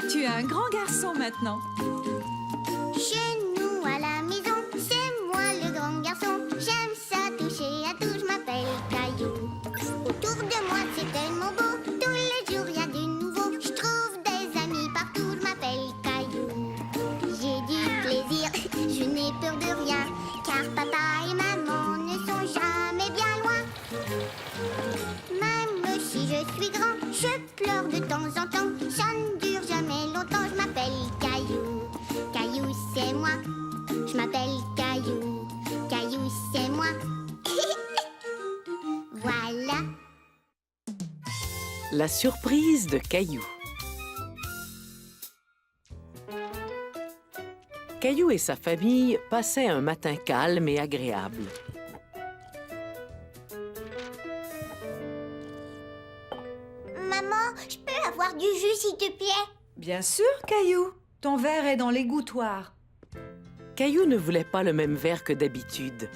Tu es un grand garçon maintenant. Chez nous à la maison, c'est moi le grand garçon. J'aime ça toucher à tout, je m'appelle Caillou. Autour de moi c'est tellement beau, tous les jours il y a du nouveau. Je trouve des amis partout, je m'appelle Caillou. J'ai du plaisir, je n'ai peur de rien, car papa et maman ne sont jamais bien loin. Même si je suis grand, je pleure de temps en temps. Ça ne dure jamais longtemps, je m'appelle Caillou. Caillou, c'est moi. Je m'appelle Caillou. Caillou, c'est moi. Voilà. La surprise de Caillou. Caillou et sa famille passaient un matin calme et agréable. Maman, je peux avoir du jus, s'il te plaît? Bien sûr, Caillou. Ton verre est dans l'égouttoir. Caillou ne voulait pas le même verre que d'habitude.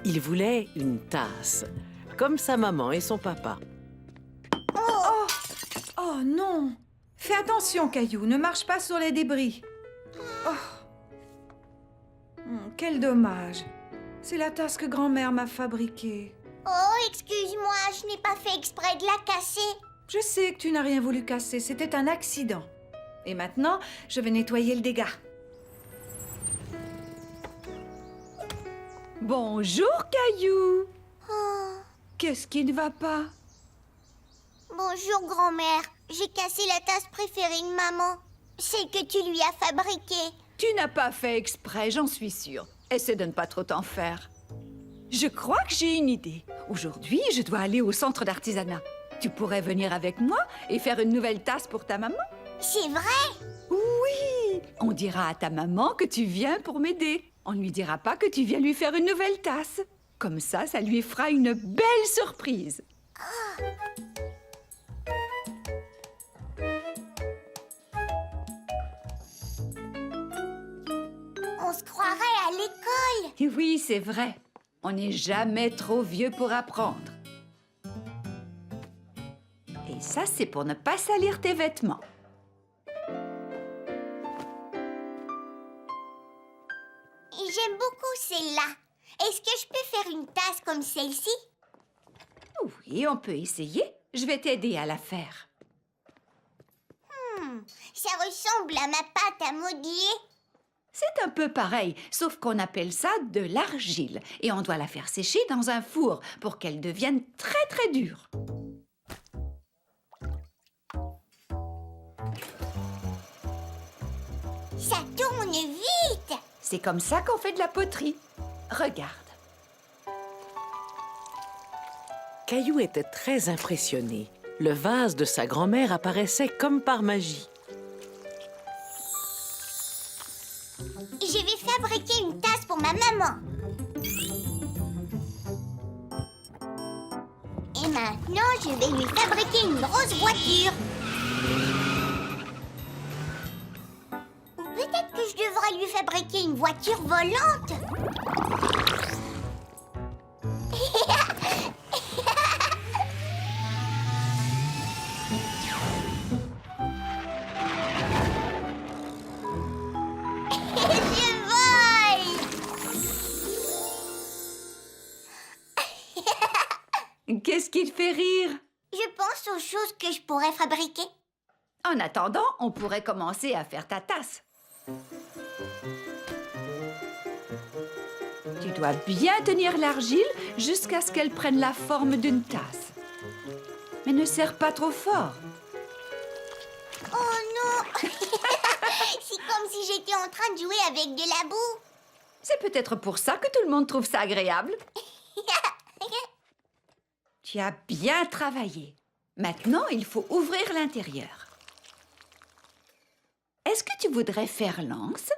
Il voulait une tasse, comme sa maman et son papa. Oh non! Fais attention, Caillou. Ne marche pas sur les débris. Oh. Quel dommage. C'est la tasse que grand-mère m'a fabriquée. Oh, excuse-moi, je n'ai pas fait exprès de la casser. Je sais que tu n'as rien voulu casser. C'était un accident. Et maintenant, je vais nettoyer le dégât. Bonjour, Caillou. Oh. Qu'est-ce qui ne va pas? Bonjour, grand-mère. J'ai cassé la tasse préférée de maman. Celle que tu lui as fabriquée. Tu n'as pas fait exprès, j'en suis sûre. Essaie de ne pas trop t'en faire. Je crois que j'ai une idée. Aujourd'hui, je dois aller au centre d'artisanat. Tu pourrais venir avec moi et faire une nouvelle tasse pour ta maman? C'est vrai? Oui! On dira à ta maman que tu viens pour m'aider. On ne lui dira pas que tu viens lui faire une nouvelle tasse. Comme ça lui fera une belle surprise. On se croirait à l'école. Et oui, c'est vrai. On n'est jamais trop vieux pour apprendre. Et ça, c'est pour ne pas salir tes vêtements. Et j'aime beaucoup celle-là. Est-ce que je peux faire une tasse comme celle-ci? Oui, on peut essayer. Je vais t'aider à la faire. Ça ressemble à ma pâte à modeler. C'est un peu pareil, sauf qu'on appelle ça de l'argile. Et on doit la faire sécher dans un four pour qu'elle devienne très très dure. Ça tourne vite. C'est comme ça qu'on fait de la poterie. Regarde. Caillou était très impressionné. Le vase de sa grand-mère apparaissait comme par magie. Je vais fabriquer une tasse pour ma maman. Et maintenant, je vais lui fabriquer une grosse voiture. Ou peut-être que je devrais lui fabriquer une voiture volante. Je vole! Qu'est-ce qui te fait rire? Je pense aux choses que je pourrais fabriquer. En attendant, on pourrait commencer à faire ta tasse. Tu dois bien tenir l'argile jusqu'à ce qu'elle prenne la forme d'une tasse. Mais ne serre pas trop fort. Oh non! C'est comme si j'étais en train de jouer avec de la boue. C'est peut-être pour ça que tout le monde trouve ça agréable. Tu as bien travaillé. Maintenant, il faut ouvrir l'intérieur. Est-ce que tu voudrais faire l'anse?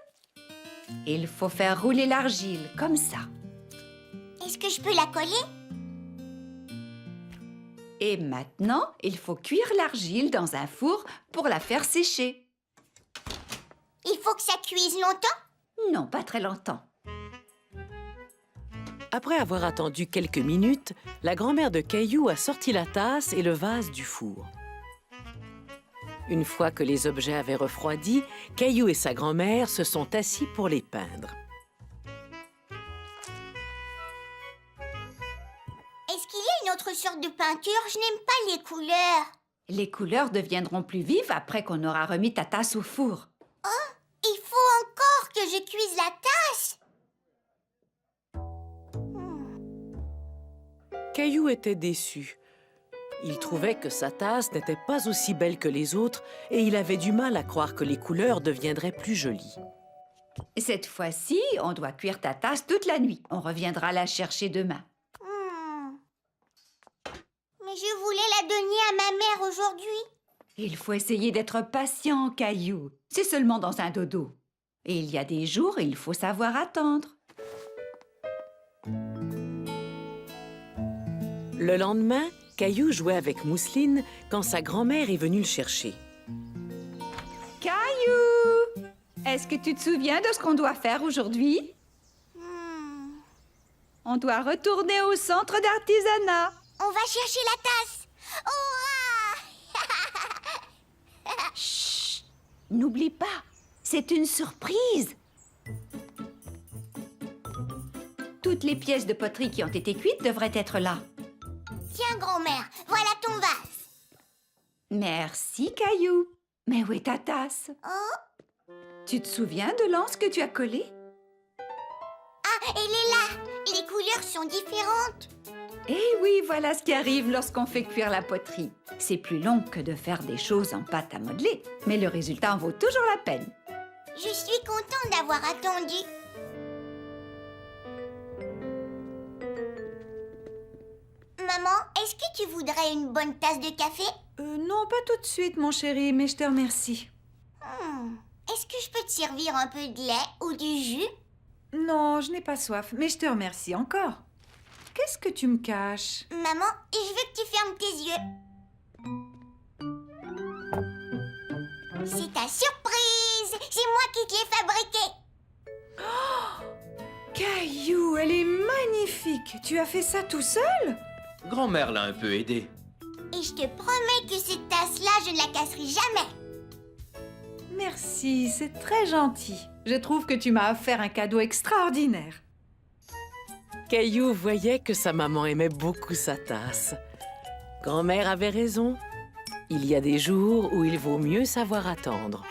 Il faut faire rouler l'argile, comme ça. Est-ce que je peux la coller? Et maintenant, il faut cuire l'argile dans un four pour la faire sécher. Il faut que ça cuise longtemps? Non, pas très longtemps. Après avoir attendu quelques minutes, la grand-mère de Caillou a sorti la tasse et le vase du four. Une fois que les objets avaient refroidi, Caillou et sa grand-mère se sont assis pour les peindre. Est-ce qu'il y a une autre sorte de peinture? Je n'aime pas les couleurs. Les couleurs deviendront plus vives après qu'on aura remis ta tasse au four. Il faut encore que je cuise la tasse. Caillou était déçu. Il trouvait que sa tasse n'était pas aussi belle que les autres et il avait du mal à croire que les couleurs deviendraient plus jolies. Cette fois-ci, on doit cuire ta tasse toute la nuit. On reviendra la chercher demain. Mais je voulais la donner à ma mère aujourd'hui. Il faut essayer d'être patient, Caillou. C'est seulement dans un dodo. Et il y a des jours, il faut savoir attendre. Le lendemain, Caillou jouait avec Mousseline quand sa grand-mère est venue le chercher. Caillou! Est-ce que tu te souviens de ce qu'on doit faire aujourd'hui? On doit retourner au centre d'artisanat. On va chercher la tasse. Chut! N'oublie pas, c'est une surprise. Toutes les pièces de poterie qui ont été cuites devraient être là. Tiens, grand-mère, voilà ton vase. Merci, Caillou. Mais où est ta tasse? Oh, Tu te souviens de l'anse que tu as collée? elle est là. Les couleurs sont différentes. Eh oui, voilà ce qui arrive lorsqu'on fait cuire la poterie. C'est plus long que de faire des choses en pâte à modeler, mais le résultat en vaut toujours la peine. Je suis contente d'avoir attendu. Maman, est-ce que tu voudrais une bonne tasse de café? Non, pas tout de suite, mon chéri, mais je te remercie. Est-ce que je peux te servir un peu de lait ou du jus? Non, je n'ai pas soif, mais je te remercie encore. Qu'est-ce que tu me caches? Maman, je veux que tu fermes tes yeux. C'est ta surprise! C'est moi qui te l'ai fabriquée. Caillou, elle est magnifique. Tu as fait ça tout seul? Grand-mère l'a un peu aidé. Et je te promets que cette tasse-là, je ne la casserai jamais. Merci, c'est très gentil. Je trouve que tu m'as offert un cadeau extraordinaire. Caillou voyait que sa maman aimait beaucoup sa tasse. Grand-mère avait raison. Il y a des jours où il vaut mieux savoir attendre.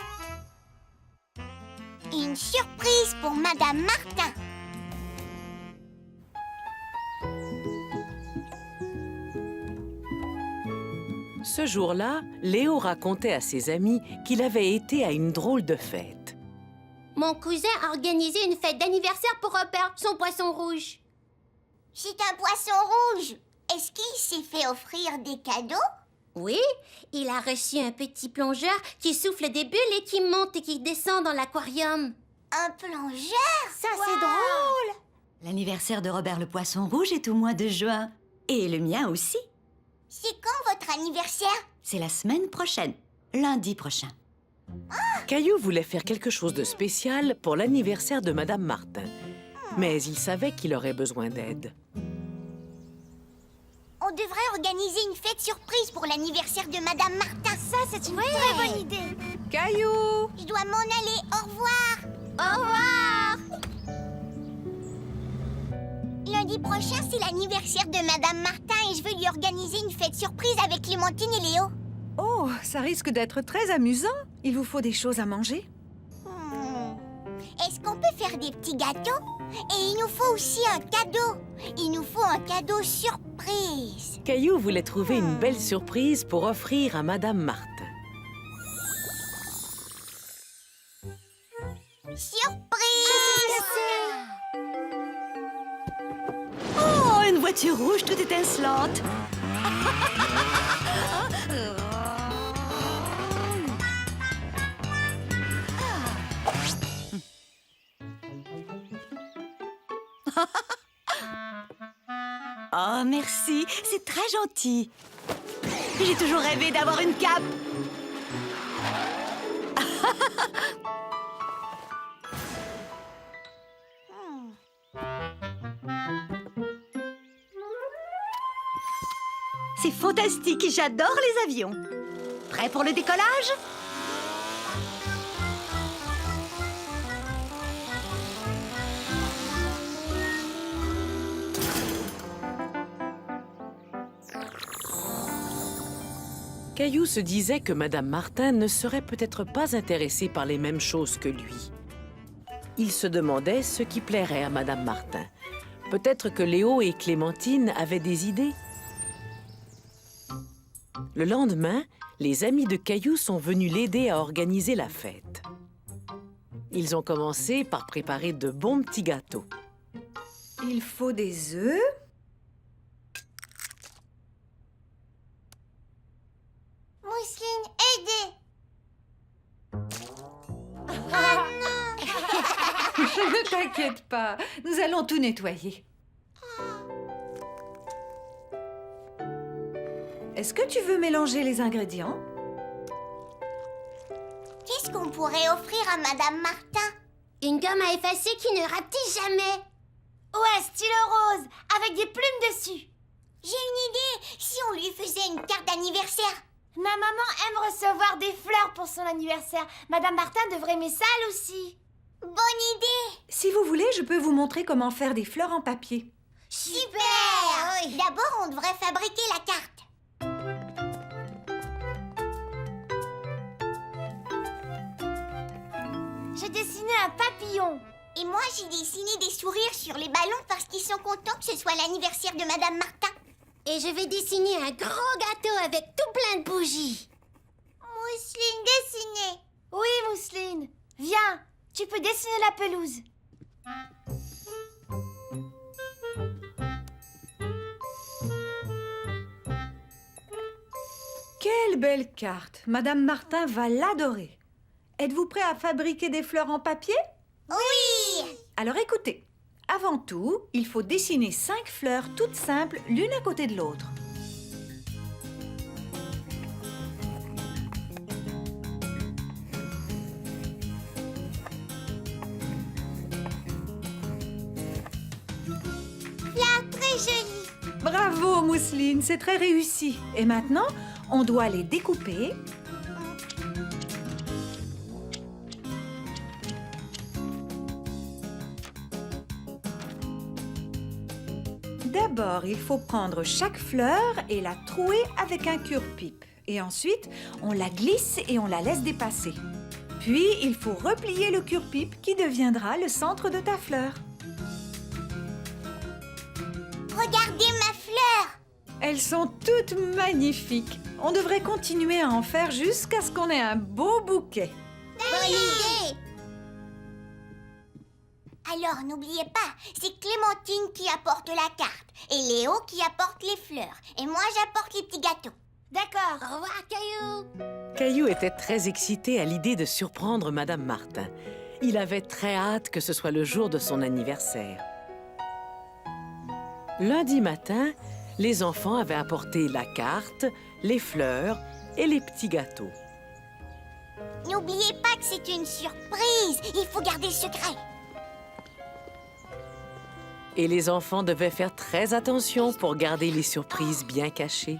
Une surprise pour Madame Martin. Ce jour-là, Léo racontait à ses amis qu'il avait été à une drôle de fête. Mon cousin a organisé une fête d'anniversaire pour Robert, son poisson rouge. C'est un poisson rouge. Est-ce qu'il s'est fait offrir des cadeaux? Oui, il a reçu un petit plongeur qui souffle des bulles et qui monte et qui descend dans l'aquarium. Un plongeur? Ça, c'est drôle. L'anniversaire de Robert le Poisson Rouge est au mois de juin. Et le mien aussi. C'est quand votre anniversaire? C'est la semaine prochaine, lundi prochain. Caillou voulait faire quelque chose de spécial pour l'anniversaire de Madame Martin. Mais il savait qu'il aurait besoin d'aide. On devrait organiser une fête surprise pour l'anniversaire de Madame Martin. Ça, c'est une très bonne idée. Caillou! Je dois m'en aller. Au revoir. Au revoir. Lundi prochain, c'est l'anniversaire de Madame Martin et je veux lui organiser une fête surprise avec Clémentine et Léo. Oh, ça risque d'être très amusant. Il vous faut des choses à manger? Est-ce qu'on peut faire des petits gâteaux? Et il nous faut aussi un cadeau. Il nous faut un cadeau surprise. Caillou voulait trouver une belle surprise pour offrir à Madame Martin. Surprise! Oh, une voiture rouge toute étincelante. Oh, merci, c'est très gentil. J'ai toujours rêvé d'avoir une cape. C'est fantastique, j'adore les avions. Prêt pour le décollage? Caillou se disait que Madame Martin ne serait peut-être pas intéressée par les mêmes choses que lui. Il se demandait ce qui plairait à Madame Martin. Peut-être que Léo et Clémentine avaient des idées. Le lendemain, les amis de Caillou sont venus l'aider à organiser la fête. Ils ont commencé par préparer de bons petits gâteaux. Il faut des œufs. Mousseline, aidez! Ne t'inquiète pas, nous allons tout nettoyer. Est-ce que tu veux mélanger les ingrédients? Qu'est-ce qu'on pourrait offrir à Madame Martin? Une gomme à effacer qui ne rapetisse jamais. Ouais, stylo rose, avec des plumes dessus. J'ai une idée, si on lui faisait une carte d'anniversaire. Ma maman aime recevoir des fleurs pour son anniversaire. Madame Martin devrait aimer ça, elle aussi. Bonne idée! Si vous voulez, je peux vous montrer comment faire des fleurs en papier. Super! D'abord, on devrait fabriquer la carte. J'ai dessiné un papillon. Et moi, j'ai dessiné des sourires sur les ballons parce qu'ils sont contents que ce soit l'anniversaire de Madame Martin. Et je vais dessiner un grand gâteau avec tout plein de bougies. Mousseline, dessinez. Oui, Mousseline. Viens, tu peux dessiner la pelouse. Quelle belle carte! Madame Martin va l'adorer. Êtes-vous prêt à fabriquer des fleurs en papier? Oui! Alors écoutez, avant tout, il faut dessiner 5 fleurs toutes simples l'une à côté de l'autre. Là, très jolie. Bravo, Mousseline, c'est très réussi. Et maintenant, on doit les découper. D'abord, il faut prendre chaque fleur et la trouer avec un cure-pipe. Et ensuite, on la glisse et on la laisse dépasser. Puis, il faut replier le cure-pipe qui deviendra le centre de ta fleur. Regardez ma fleur. Elles sont toutes magnifiques. On devrait continuer à en faire jusqu'à ce qu'on ait un beau bouquet. Bonne idée. Alors, n'oubliez pas, c'est Clémentine qui apporte la carte et Léo qui apporte les fleurs. Et moi, j'apporte les petits gâteaux. D'accord. Au revoir, Caillou. Caillou était très excité à l'idée de surprendre Madame Martin. Il avait très hâte que ce soit le jour de son anniversaire. Lundi matin, les enfants avaient apporté la carte, les fleurs et les petits gâteaux. N'oubliez pas que c'est une surprise. Il faut garder le secret. Et les enfants devaient faire très attention pour garder les surprises bien cachées.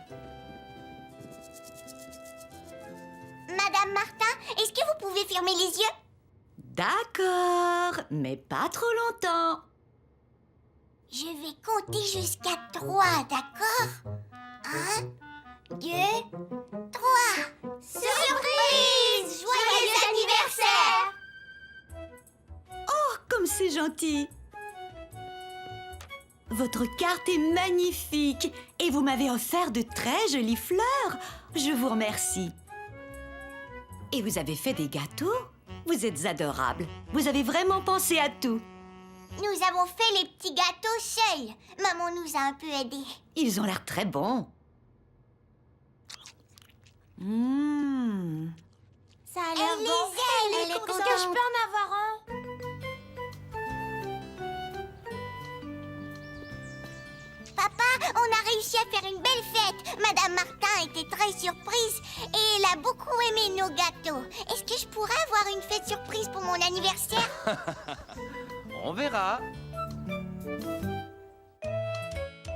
Madame Martin, est-ce que vous pouvez fermer les yeux? D'accord, mais pas trop longtemps. Je vais compter jusqu'à 3, d'accord? 1, 2, 3. Surprise! Joyeux anniversaire! Oh, comme c'est gentil. Votre carte est magnifique et vous m'avez offert de très jolies fleurs. Je vous remercie. Et vous avez fait des gâteaux? Vous êtes adorables. Vous avez vraiment pensé à tout. Nous avons fait les petits gâteaux seuls. Maman nous a un peu aidés. Ils ont l'air très bons. Ça a l'air bon. Elle est Est-ce contente. que je peux en avoir un? Papa, on a réussi à faire une belle fête. Madame Martin était très surprise et elle a beaucoup aimé nos gâteaux. Est-ce que je pourrais avoir une fête surprise pour mon anniversaire? On verra.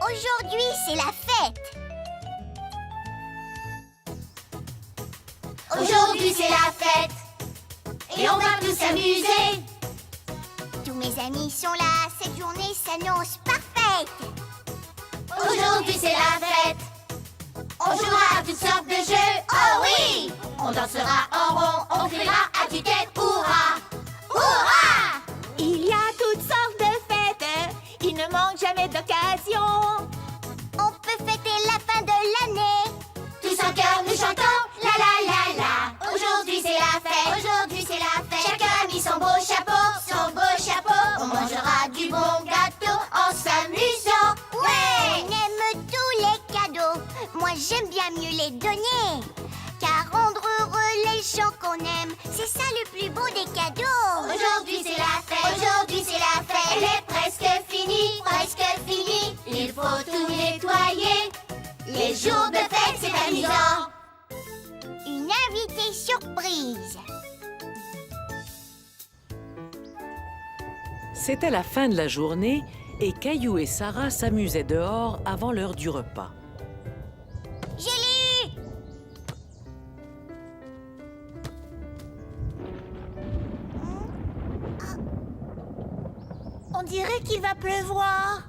Aujourd'hui, c'est la fête. Aujourd'hui c'est la fête et on va tous s'amuser. Tous mes amis sont là, cette journée s'annonce parfaite. Aujourd'hui c'est la fête, on jouera à toutes sortes de jeux. Oh oui! On dansera en rond, on criera à tue-tête, hurrah! Hurrah! Il y a toutes sortes de fêtes, il ne manque jamais d'occasion. On peut fêter la fin de l'année. Tous en cœur nous chantons la la la la. Aujourd'hui c'est la fête, aujourd'hui c'est la fête. Chacun a mis son beau chapeau, son beau chapeau. On mangera du bon gâteau en s'amusant. Ouais! On aime tous les cadeaux, moi j'aime bien mieux les donner. Car rendre heureux les gens qu'on aime, c'est ça le plus beau des cadeaux. Aujourd'hui c'est la fête, aujourd'hui c'est la fête. Elle est presque finie, presque finie. Il faut tout nettoyer. Les jours de fête c'est amusant. Une invitée surprise. C'était la fin de la journée et Caillou et Sarah s'amusaient dehors avant l'heure du repas. Je l'ai eu. On dirait qu'il va pleuvoir.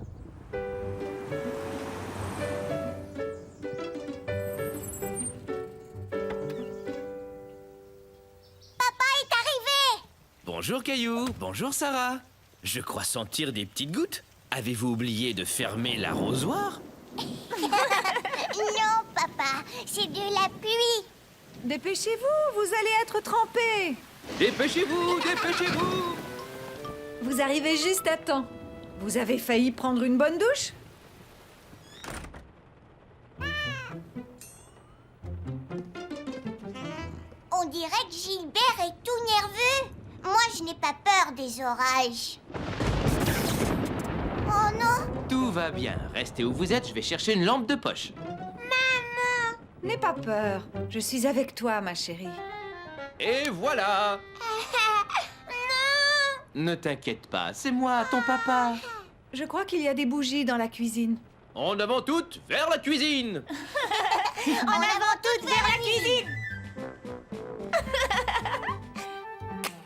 Papa est arrivé. Bonjour Caillou, bonjour Sarah. Je crois sentir des petites gouttes. Avez-vous oublié de fermer l'arrosoir? Non, papa, c'est de la pluie. Dépêchez-vous, vous allez être trempés. Dépêchez-vous, dépêchez-vous! Vous arrivez juste à temps. Vous avez failli prendre une bonne douche? On dirait que Gilbert est tout nerveux. Moi, je n'ai pas peur des orages. Oh non! Tout va bien. Restez où vous êtes, je vais chercher une lampe de poche. N'aie pas peur. Je suis avec toi, ma chérie. Et voilà! Ne t'inquiète pas, c'est moi, ton papa. Je crois qu'il y a des bougies dans la cuisine. En avant toutes, vers la cuisine! En avant toutes vers la cuisine!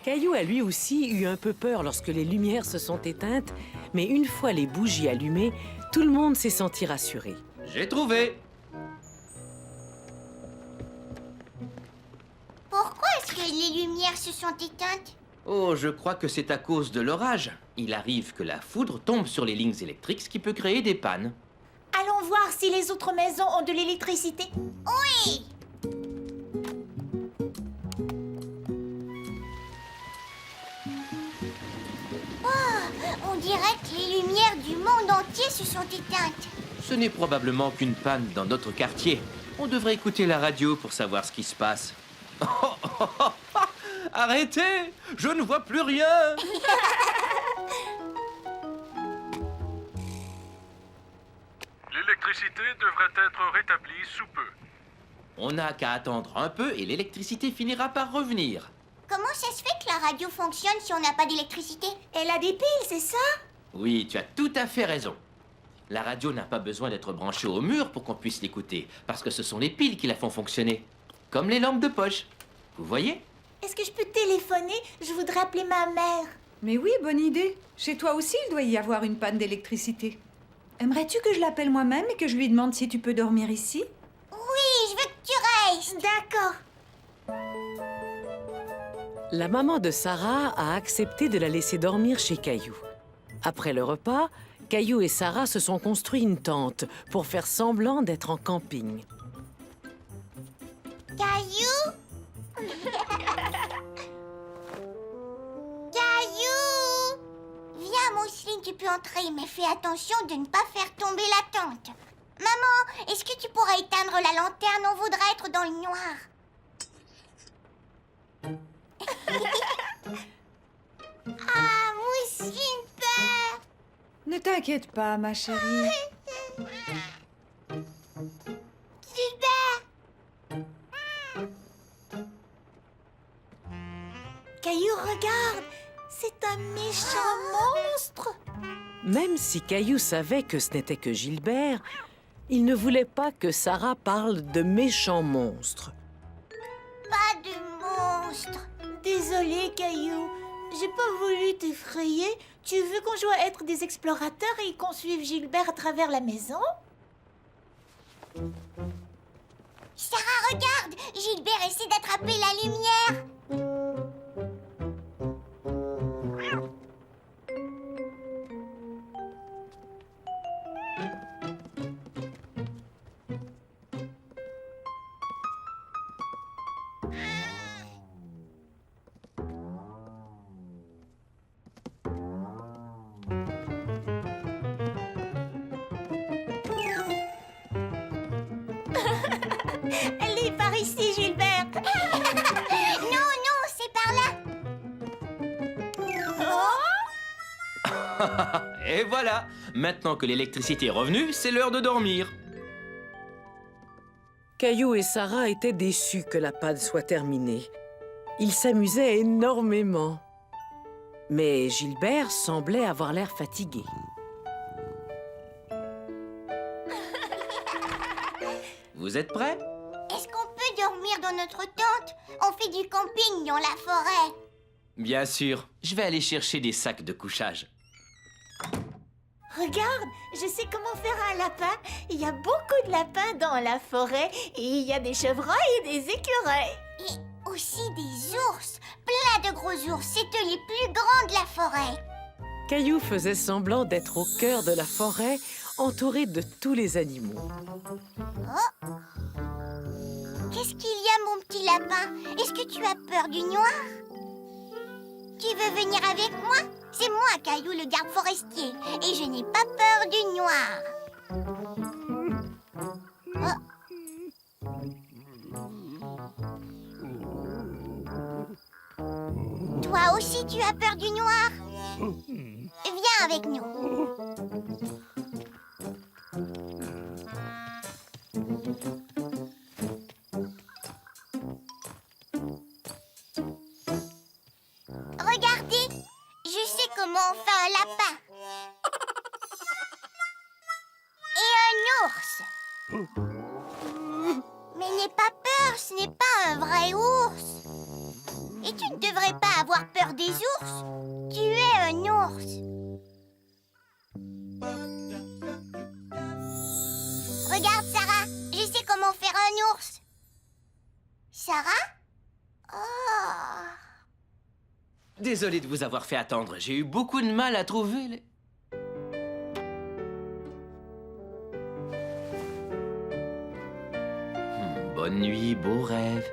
Caillou a lui aussi eu un peu peur lorsque les lumières se sont éteintes, mais une fois les bougies allumées, tout le monde s'est senti rassuré. J'ai trouvé! Pourquoi est-ce que les lumières se sont éteintes? Oh, je crois que c'est à cause de l'orage. Il arrive que la foudre tombe sur les lignes électriques, ce qui peut créer des pannes. Allons voir si les autres maisons ont de l'électricité. Oui! Oh, on dirait que les lumières du monde entier se sont éteintes. Ce n'est probablement qu'une panne dans notre quartier. On devrait écouter la radio pour savoir ce qui se passe. Arrêtez! Je ne vois plus rien! L'électricité devrait être rétablie sous peu. On n'a qu'à attendre un peu et l'électricité finira par revenir. Comment ça se fait que la radio fonctionne si on n'a pas d'électricité? Elle a des piles, c'est ça? Oui, tu as tout à fait raison. La radio n'a pas besoin d'être branchée au mur pour qu'on puisse l'écouter, parce que ce sont les piles qui la font fonctionner. Comme les lampes de poche. Vous voyez? Est-ce que je peux téléphoner? Je voudrais appeler ma mère. Mais oui, bonne idée. Chez toi aussi, il doit y avoir une panne d'électricité. Aimerais-tu que je l'appelle moi-même et que je lui demande si tu peux dormir ici? Oui, je veux que tu restes. D'accord. La maman de Sarah a accepté de la laisser dormir chez Caillou. Après le repas, Caillou et Sarah se sont construit une tente pour faire semblant d'être en camping. Caillou? Caillou? Viens, Mousseline, tu peux entrer, mais fais attention de ne pas faire tomber la tente. Maman, est-ce que tu pourras éteindre la lanterne? On voudrait être dans le noir. Ah, Mousseline peur. Ne t'inquiète pas, ma chérie. Gilbert. Caillou, regarde. C'est un méchant monstre. Même si Caillou savait que ce n'était que Gilbert, il ne voulait pas que Sarah parle de méchants monstres. Pas monstre. Désolée, Caillou. J'ai pas voulu t'effrayer. Tu veux qu'on joue à être des explorateurs et qu'on suive Gilbert à travers la maison? Sarah, regarde! Gilbert essaie d'attraper la lumière. Elle est par ici, Gilbert. Non, non, c'est par là. Et voilà. Maintenant que l'électricité est revenue, c'est l'heure de dormir. Caillou et Sarah étaient déçus que la panne soit terminée. Ils s'amusaient énormément. Mais Gilbert semblait avoir l'air fatigué. Vous êtes prêts? Est-ce qu'on peut dormir dans notre tente? On fait du camping dans la forêt. Bien sûr. Je vais aller chercher des sacs de couchage. Regarde, je sais comment faire un lapin. Il y a beaucoup de lapins dans la forêt. Et il y a des chevreuils et des écureuils. Et aussi des ours. Plein de gros ours. C'est eux les plus grands de la forêt. Caillou faisait semblant d'être au cœur de la forêt, entouré de tous les animaux. Qu'est-ce qu'il y a, mon petit lapin? Est-ce que tu as peur du noir? Tu veux venir avec moi? C'est moi, Caillou, le garde forestier. Et je n'ai pas peur du noir. Toi aussi, tu as peur du noir? Viens avec nous. Regardez, je sais comment on fait un lapin. Et un ours. Mais n'aie pas peur, ce n'est pas un vrai ours. Et tu ne devrais pas avoir peur des ours. Tu es un ours. Regarde, Sarah, je sais comment faire un ours. Sarah? Oh. Désolé de vous avoir fait attendre. J'ai eu beaucoup de mal à trouver les... Bonne nuit, beau rêve.